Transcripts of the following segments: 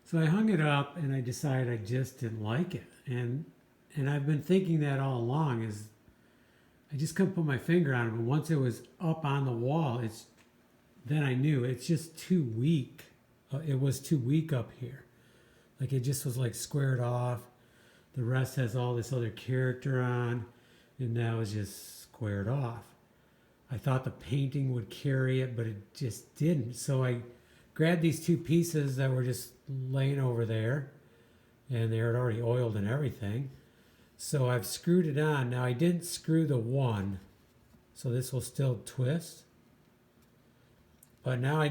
So I hung it up and I decided I just didn't like it. And I've been thinking that all along is I just couldn't put my finger on it, but once it was up on the wall, then I knew it's just too weak. It was too weak up here. Like it just was like squared off. The rest has all this other character on, and now it's just squared off. I thought the painting would carry it, but it just didn't. So I grabbed these two pieces that were just laying over there, and they were already oiled and everything. So I've screwed it on. Now I didn't screw the one, so this will still twist. But now I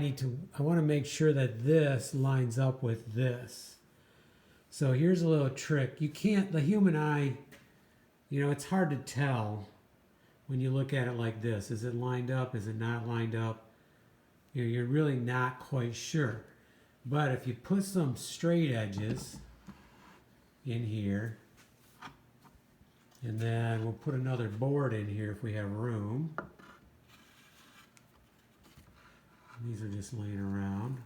want to make sure that this lines up with this. So here's a little trick. The human eye, it's hard to tell when you look at it like this. Is it lined up? Is it not lined up? You're really not quite sure. But if you put some straight edges in here, and then we'll put another board in here if we have room. These are just laying around.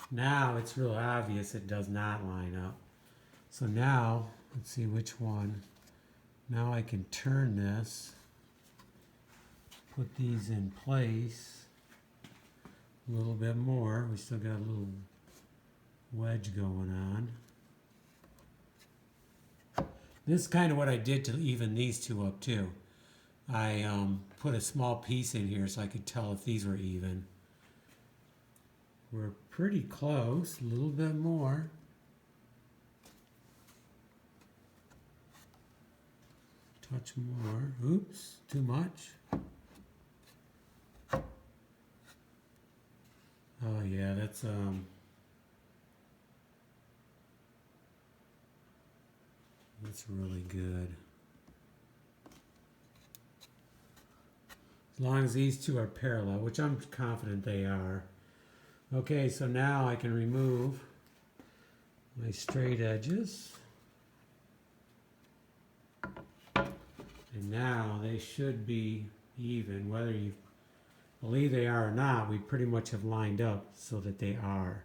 Now it's real obvious it does not line up. So now, let's see which one. Now I can turn this, put these in place a little bit more. We still got a little wedge going on. This is kind of what I did to even these two up too. I put a small piece in here so I could tell if these were even. We're pretty close, a little bit more. Touch more. Oops, too much. Oh yeah, that's really good. As long as these two are parallel, which I'm confident they are. Okay, so now I can remove my straight edges. And now they should be even. Whether you believe they are or not, we pretty much have lined up so that they are.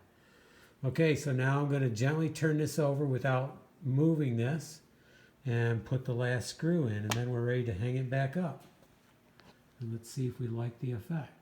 Okay, so now I'm going to gently turn this over without moving this and put the last screw in, and then we're ready to hang it back up. And let's see if we like the effect.